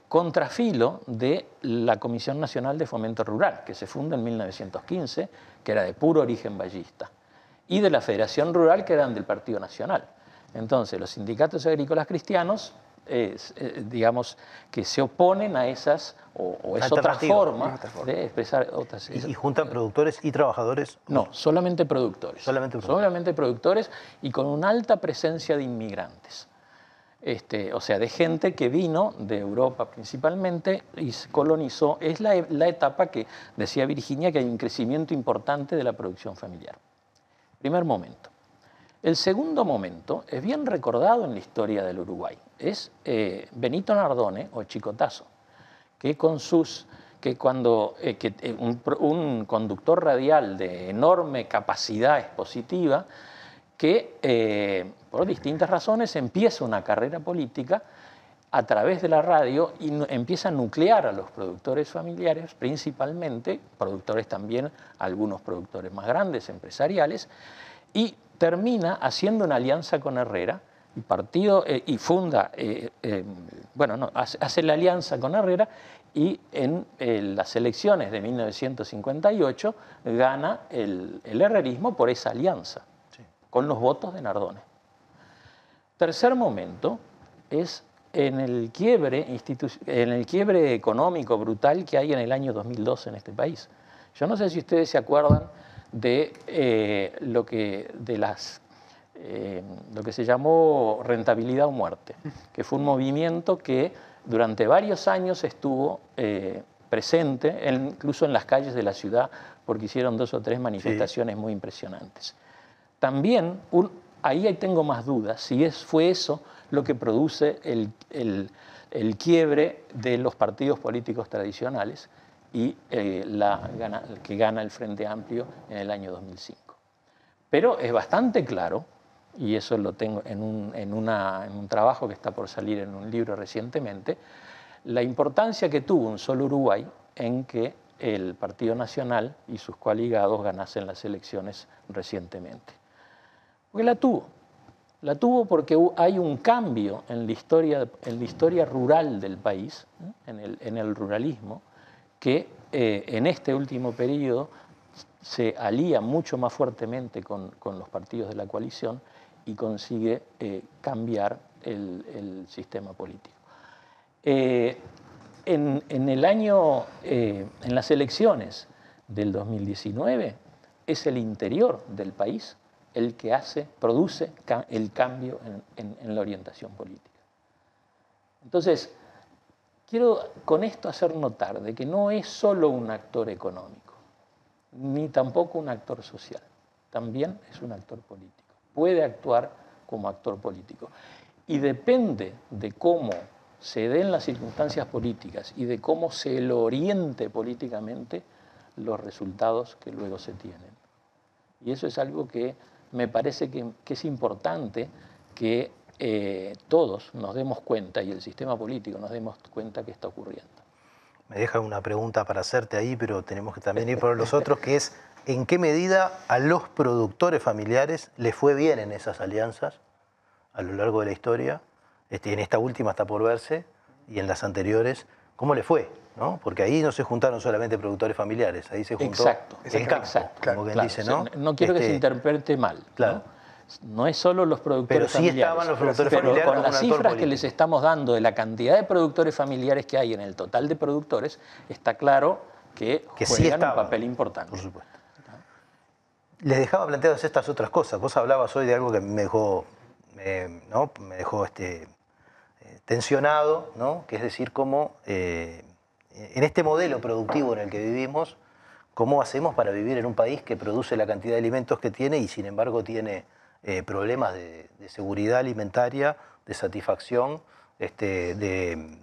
contrafilo de la Comisión Nacional de Fomento Rural, que se funda en 1915, que era de puro origen vallista, y de la Federación Rural, que eran del Partido Nacional. Entonces, los sindicatos agrícolas cristianos, digamos, que se oponen a esas, o es otra forma de expresar otras... ¿Y juntan productores y trabajadores? No, solamente productores. Solamente productores y con una alta presencia de inmigrantes. O sea, de gente que vino de Europa principalmente y colonizó. Es la etapa que, decía Virginia, que hay un crecimiento importante de la producción familiar. Primer momento. El segundo momento es bien recordado en la historia del Uruguay. Es Benito Nardone, o Chicotazo, que un conductor radial de enorme capacidad expositiva, que por distintas razones empieza una carrera política a través de la radio y empieza a nuclear a los productores familiares, principalmente, productores también, algunos productores más grandes, empresariales, y termina haciendo una alianza con Herrera y funda, hace la alianza con Herrera y en las elecciones de 1958 gana el herrerismo por esa alianza, con los votos de Nardone. Tercer momento es en el quiebre económico brutal que hay en el año 2012 en este país. Yo no sé si ustedes se acuerdan de lo que se llamó rentabilidad o muerte, que fue un movimiento que durante varios años estuvo presente, incluso en las calles de la ciudad, porque hicieron 2 o 3 manifestaciones muy impresionantes. También, ahí tengo más dudas, si fue eso lo que produce el quiebre de los partidos políticos tradicionales y que gana el Frente Amplio en el año 2005. Pero es bastante claro, y eso lo tengo en un trabajo que está por salir en un libro recientemente, la importancia que tuvo un solo Uruguay en que el Partido Nacional y sus coaligados ganasen las elecciones recientemente. Porque la tuvo porque hay un cambio en la historia rural del país, en el ruralismo, que en este último periodo se alía mucho más fuertemente con los partidos de la coalición y consigue cambiar el sistema político. En las elecciones del 2019 es el interior del país el que produce el cambio en la orientación política. Entonces, quiero con esto hacer notar de que no es solo un actor económico, ni tampoco un actor social, también es un actor político. Puede actuar como actor político. Y depende de cómo se den las circunstancias políticas y de cómo se lo oriente políticamente los resultados que luego se tienen. Y eso es algo que me parece que es importante que todos nos demos cuenta y el sistema político nos demos cuenta que está ocurriendo. Me deja una pregunta para hacerte ahí, pero tenemos que también ir por los otros, que es ¿en qué medida a los productores familiares les fue bien en esas alianzas a lo largo de la historia? En esta última está por verse, y en las anteriores, ¿cómo le fue? ¿No? Porque ahí no se juntaron solamente productores familiares, ahí se juntó el campo, como quien dice, ¿no? No quiero que se interprete mal. Claro. No es solo los productores familiares. Pero sí estaban los productores familiares. Pero con las cifras que les estamos dando de la cantidad de productores familiares que hay en el total de productores, está claro que juegan un papel importante. Por supuesto. Les dejaba planteadas estas otras cosas. Vos hablabas hoy de algo que me dejó tensionado, ¿no? Que es decir, cómo en este modelo productivo en el que vivimos, cómo hacemos para vivir en un país que produce la cantidad de alimentos que tiene y sin embargo tiene problemas de seguridad alimentaria, de satisfacción, de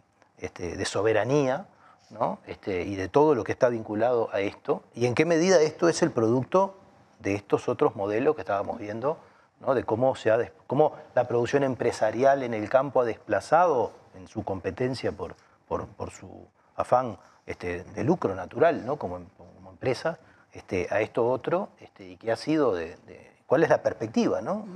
soberanía, ¿no? Y de todo lo que está vinculado a esto, y en qué medida esto es el producto de estos otros modelos que estábamos viendo, ¿no? De cómo la producción empresarial en el campo ha desplazado en su competencia por su afán de lucro natural, ¿no? como empresa, a esto otro, y qué ha sido cuál es la perspectiva, ¿no?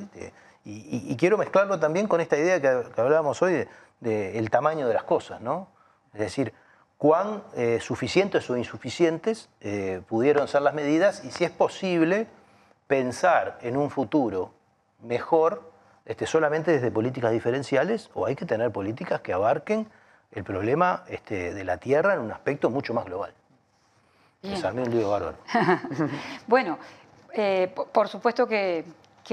Y quiero mezclarlo también con esta idea que hablábamos hoy del tamaño de las cosas, ¿no? Es decir, cuán suficientes o insuficientes pudieron ser las medidas y si es posible pensar en un futuro mejor solamente desde políticas diferenciales o hay que tener políticas que abarquen el problema de la tierra en un aspecto mucho más global. Es a mí un lío bárbaro. Bueno, por supuesto que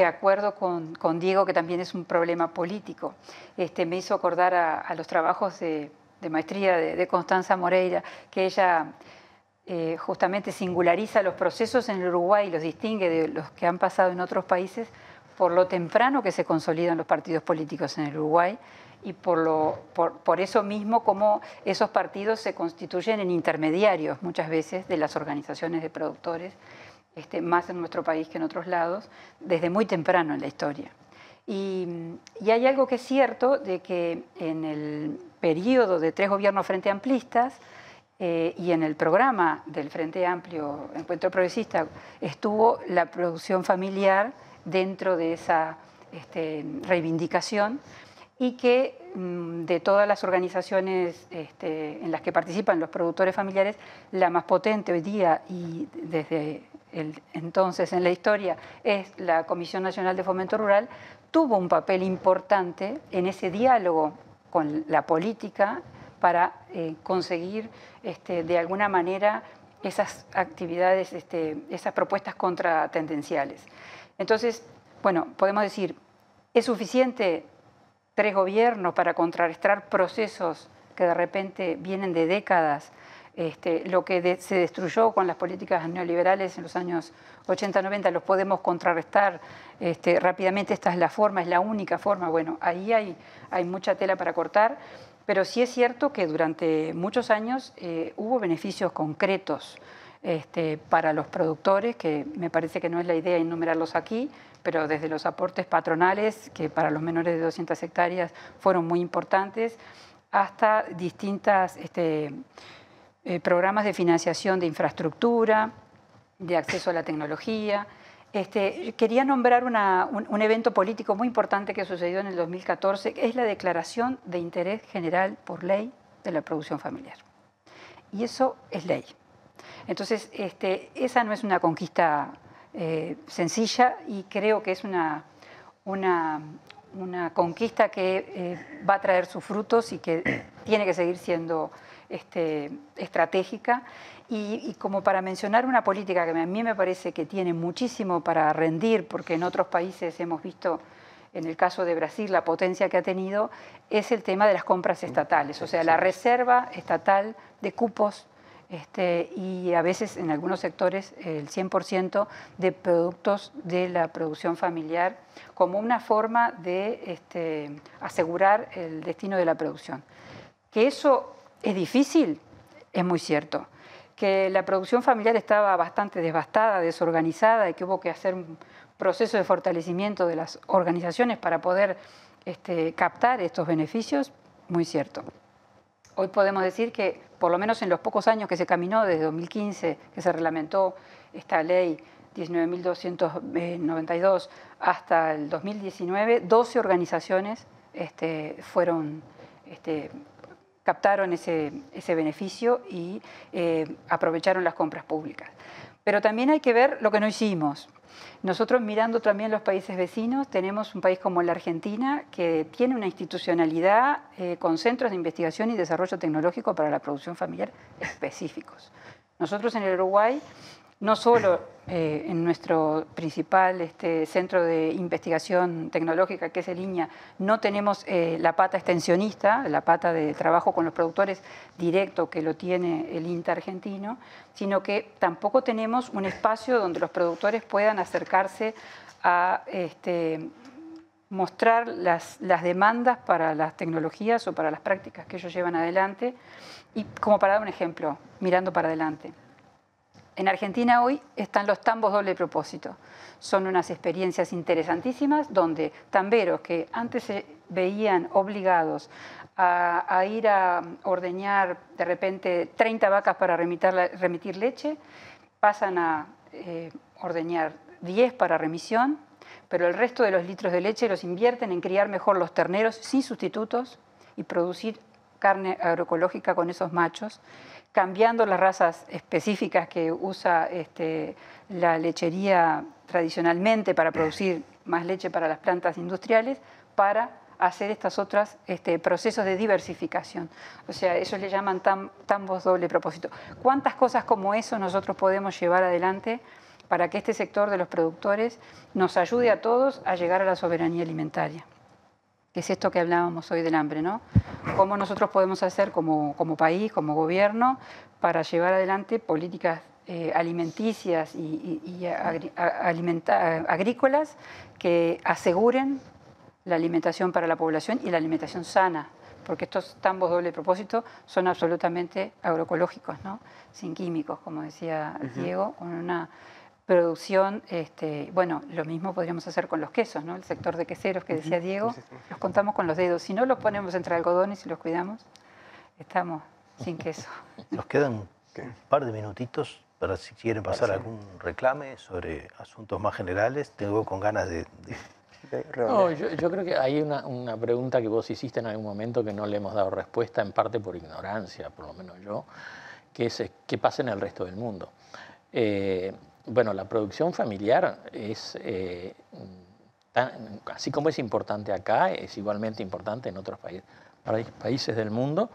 acuerdo con Diego que también es un problema político. Me hizo acordar a los trabajos de maestría de Constanza Moreira, que ella justamente singulariza los procesos en el Uruguay y los distingue de los que han pasado en otros países por lo temprano que se consolidan los partidos políticos en el Uruguay y por eso mismo como esos partidos se constituyen en intermediarios muchas veces de las organizaciones de productores, más en nuestro país que en otros lados, desde muy temprano en la historia. Y hay algo que es cierto, de que en el periodo de 3 gobiernos frente amplistas y en el programa del Frente Amplio Encuentro Progresista estuvo la producción familiar dentro de esa reivindicación y que de todas las organizaciones en las que participan los productores familiares, la más potente hoy día y desde entonces en la historia es la Comisión Nacional de Fomento Rural, tuvo un papel importante en ese diálogo con la política para conseguir de alguna manera esas actividades, esas propuestas contratendenciales. Entonces, bueno, podemos decir, ¿es suficiente 3 gobiernos para contrarrestar procesos que de repente vienen de décadas? Lo que se destruyó con las políticas neoliberales en los años 80-90 los podemos contrarrestar rápidamente. Esta es la forma, es la única forma. Bueno, ahí hay mucha tela para cortar, pero sí es cierto que durante muchos años hubo beneficios concretos para los productores, que me parece que no es la idea enumerarlos aquí, pero desde los aportes patronales, que para los menores de 200 hectáreas fueron muy importantes, hasta distintas programas de financiación de infraestructura, de acceso a la tecnología. Quería nombrar un evento político muy importante que sucedió en el 2014, que es la Declaración de Interés General por Ley de la Producción Familiar. Y eso es ley. Entonces, esa no es una conquista sencilla y creo que es una conquista que va a traer sus frutos y que tiene que seguir siendo estratégica. Y como para mencionar una política que a mí me parece que tiene muchísimo para rendir, porque en otros países hemos visto, en el caso de Brasil, la potencia que ha tenido, es el tema de las compras estatales, o sea, la reserva estatal de cupos y a veces en algunos sectores el 100% de productos de la producción familiar como una forma de asegurar el destino de la producción. Que eso es difícil, es muy cierto. Que la producción familiar estaba bastante devastada, desorganizada y que hubo que hacer un proceso de fortalecimiento de las organizaciones para poder captar estos beneficios, muy cierto. Hoy podemos decir que, por lo menos en los pocos años que se caminó, desde 2015, que se reglamentó esta ley 19.292, hasta el 2019, 12 organizaciones captaron ese beneficio y aprovecharon las compras públicas. Pero también hay que ver lo que no hicimos. Nosotros, mirando también los países vecinos, tenemos un país como la Argentina que tiene una institucionalidad con centros de investigación y desarrollo tecnológico para la producción familiar específicos. Nosotros en el Uruguay no solo en nuestro principal centro de investigación tecnológica, que es el INIA, no tenemos la pata extensionista, la pata de trabajo con los productores directo que lo tiene el INTA argentino, sino que tampoco tenemos un espacio donde los productores puedan acercarse a mostrar las demandas para las tecnologías o para las prácticas que ellos llevan adelante. Y como para dar un ejemplo, mirando para adelante. En Argentina hoy están los tambos doble propósito. Son unas experiencias interesantísimas donde tamberos que antes se veían obligados a ir a ordeñar de repente 30 vacas para remitir leche, pasan a ordeñar 10 para remisión, pero el resto de los litros de leche los invierten en criar mejor los terneros sin sustitutos y producir carne agroecológica con esos machos, cambiando las razas específicas que usa la lechería tradicionalmente para producir más leche para las plantas industriales, para hacer estos otros procesos de diversificación. O sea, ellos le llaman tambos doble propósito. ¿Cuántas cosas como eso nosotros podemos llevar adelante para que este sector de los productores nos ayude a todos a llegar a la soberanía alimentaria? Que es esto que hablábamos hoy del hambre, ¿no? ¿Cómo nosotros podemos hacer como país, como gobierno, para llevar adelante políticas alimenticias y agrícolas que aseguren la alimentación para la población y la alimentación sana? Porque estos tambos doble propósito son absolutamente agroecológicos, ¿no? Sin químicos, como decía Diego, con una producción, bueno, lo mismo podríamos hacer con los quesos, ¿no? El sector de queseros que decía Diego, los contamos con los dedos. Si no los ponemos entre algodones y los cuidamos, estamos sin queso. Nos quedan un par de minutitos para si quieren pasar algún reclame sobre asuntos más generales. Tengo con ganas de... No, yo creo que hay una pregunta que vos hiciste en algún momento que no le hemos dado respuesta, en parte por ignorancia, por lo menos yo, que es ¿qué pasa en el resto del mundo? Bueno, la producción familiar es, así como es importante acá, es igualmente importante en otros países del mundo,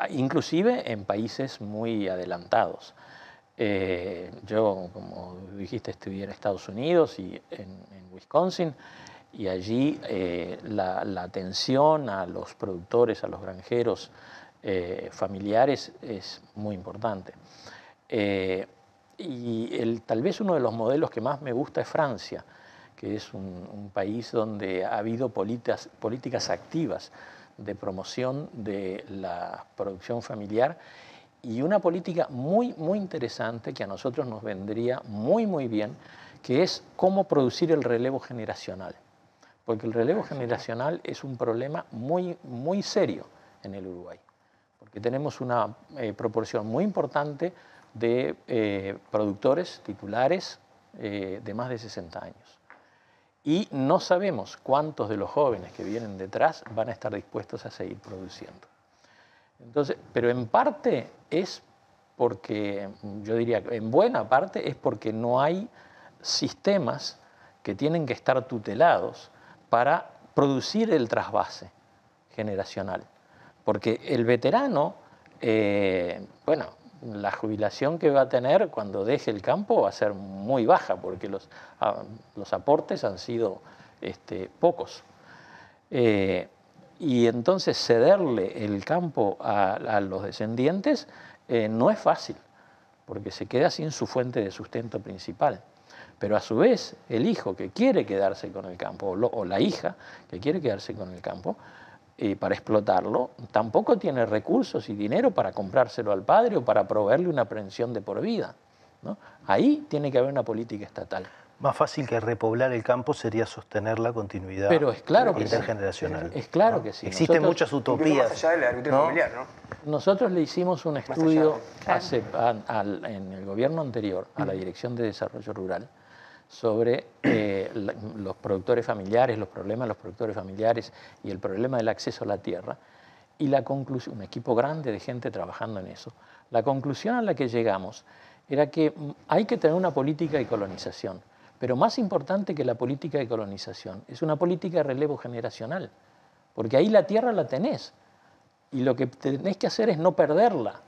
inclusive en países muy adelantados. Yo, como dijiste, estudié en Estados Unidos y en Wisconsin, y allí la atención a los productores, a los granjeros familiares es muy importante. Y tal vez uno de los modelos que más me gusta es Francia, que es un país donde ha habido políticas activas de promoción de la producción familiar y una política muy interesante que a nosotros nos vendría muy bien, que es cómo producir el relevo generacional. Porque el relevo generacional es un problema muy serio en el Uruguay, porque tenemos una proporción muy importante de productores titulares de más de 60 años. Y no sabemos cuántos de los jóvenes que vienen detrás van a estar dispuestos a seguir produciendo. Entonces, pero en parte es porque, yo diría que en buena parte es porque no hay sistemas que tienen que estar tutelados para producir el trasvase generacional. Porque el veterano, bueno, la jubilación que va a tener cuando deje el campo va a ser muy baja porque los aportes han sido pocos. Y entonces cederle el campo a los descendientes no es fácil, porque se queda sin su fuente de sustento principal. Pero a su vez, el hijo que quiere quedarse con el campo, o la hija que quiere quedarse con el campo, para explotarlo, tampoco tiene recursos y dinero para comprárselo al padre o para proveerle una pensión de por vida, ¿no? Ahí tiene que haber una política estatal. Más fácil que repoblar el campo sería sostener la continuidad. Pero es claro que intergeneracional. Sí. Es claro que sí. Existen muchas utopías. Más allá de la agricultura familiar, ¿no? Nosotros le hicimos un estudio en el gobierno anterior a la Dirección de Desarrollo Rural sobre los productores familiares, los problemas de los productores familiares y el problema del acceso a la tierra. Y la conclusión, un equipo grande de gente trabajando en eso, la conclusión a la que llegamos era que hay que tener una política de colonización, pero más importante que la política de colonización es una política de relevo generacional, porque ahí la tierra la tenés y lo que tenés que hacer es no perderla.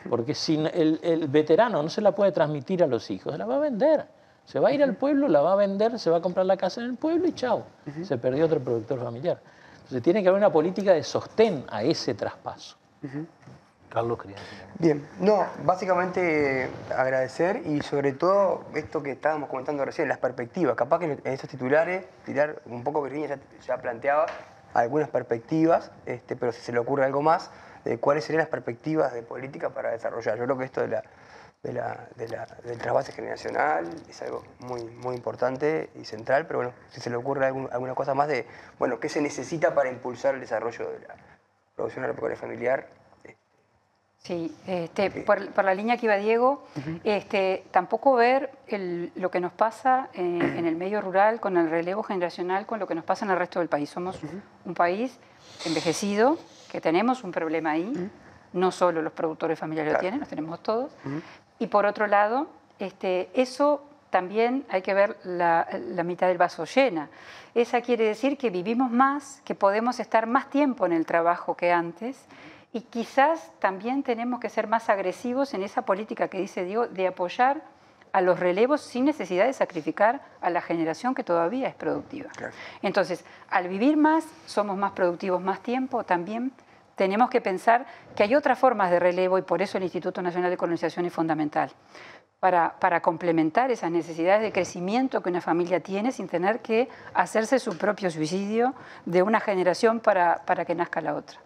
porque si el veterano no se la puede transmitir a los hijos, se la va a vender. Se va a ir al pueblo, la va a vender, se va a comprar la casa en el pueblo y chao, se perdió otro productor familiar. Entonces tiene que haber una política de sostén a ese traspaso. Carlos, quería decir. Bien, no, básicamente agradecer y sobre todo esto que estábamos comentando recién, las perspectivas. Capaz que en estos titulares, tirar un poco, Virginia ya planteaba algunas perspectivas, pero si se le ocurre algo más, cuáles serían las perspectivas de política para desarrollar. Yo creo que esto del trasvase generacional es algo muy importante y central, pero bueno, si se le ocurre alguna cosa más de, bueno, qué se necesita para impulsar el desarrollo de la producción agropecuaria familiar. Sí, por la línea que iba Diego, tampoco ver lo que nos pasa en el medio rural con el relevo generacional, con lo que nos pasa en el resto del país. Somos un país envejecido, que tenemos un problema ahí, no solo los productores familiares lo tienen, los tenemos todos. Y por otro lado, eso también hay que ver la mitad del vaso llena. Esa quiere decir que vivimos más, que podemos estar más tiempo en el trabajo que antes, y quizás también tenemos que ser más agresivos en esa política que dice Diego, de apoyar a los relevos sin necesidad de sacrificar a la generación que todavía es productiva. Claro. Entonces, al vivir más, somos más productivos más tiempo, también tenemos que pensar que hay otras formas de relevo y por eso el Instituto Nacional de Colonización es fundamental, para complementar esas necesidades de crecimiento que una familia tiene sin tener que hacerse su propio suicidio de una generación para que nazca la otra.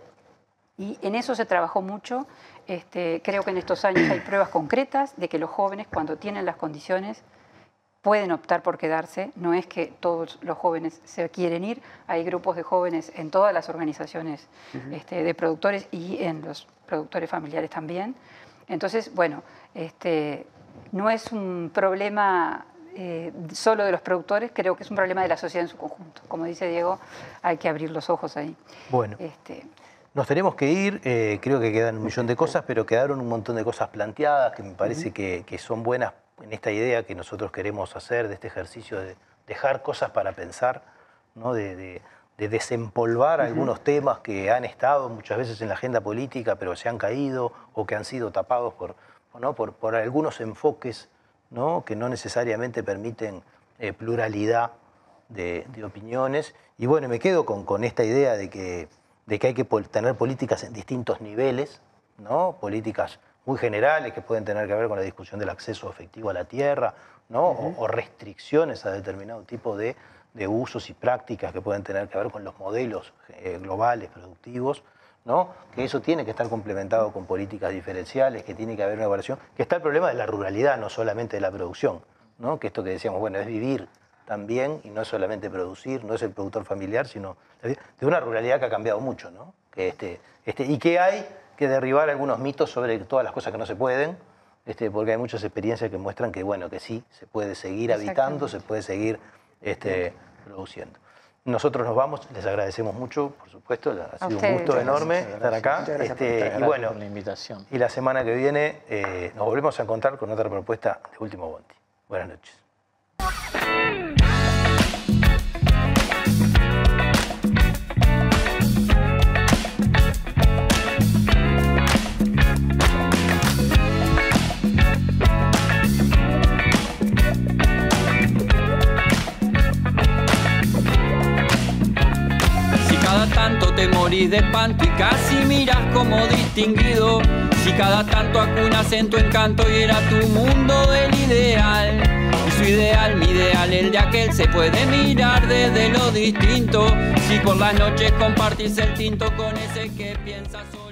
Y en eso se trabajó mucho. Creo que en estos años hay pruebas concretas de que los jóvenes, cuando tienen las condiciones, pueden optar por quedarse. No es que todos los jóvenes se quieren ir. Hay grupos de jóvenes en todas las organizaciones de productores y en los productores familiares también. Entonces, bueno, no es un problema solo de los productores, creo que es un problema de la sociedad en su conjunto. Como dice Diego, hay que abrir los ojos ahí. Bueno. Nos tenemos que ir, creo que quedan un millón de cosas, pero quedaron un montón de cosas planteadas que me parece que son buenas en esta idea que nosotros queremos hacer, de este ejercicio de dejar cosas para pensar, ¿no? de desempolvar algunos temas que han estado muchas veces en la agenda política, pero se han caído o que han sido tapados por algunos enfoques, ¿no? Que no necesariamente permiten pluralidad de opiniones. Y bueno, me quedo con esta idea de que hay que tener políticas en distintos niveles, ¿no? Políticas muy generales que pueden tener que ver con la discusión del acceso efectivo a la tierra, ¿no? O restricciones a determinado tipo de usos y prácticas que pueden tener que ver con los modelos globales productivos, ¿no? Que eso tiene que estar complementado con políticas diferenciales, que tiene que haber una evaluación, que está el problema de la ruralidad, no solamente de la producción, ¿no? Que esto que decíamos, bueno, es vivir también, y no es solamente producir, no es el productor familiar, sino de una ruralidad que ha cambiado mucho, ¿no? Y que hay que derribar algunos mitos sobre todas las cosas que no se pueden, porque hay muchas experiencias que muestran que, bueno, que sí, se puede seguir habitando, se puede seguir produciendo. Nosotros nos vamos, les agradecemos mucho, por supuesto, ha sido un gusto enorme estar acá. Y bueno, por la invitación. Y la semana que viene nos volvemos a encontrar con otra propuesta de Último Bondi. Buenas noches. Tanto te morís de espanto y casi miras como distinguido. Si cada tanto acunas en tu encanto y era tu mundo del ideal. Y su ideal, mi ideal, el de aquel se puede mirar desde lo distinto. Si por las noches compartís el tinto con ese que piensa solo.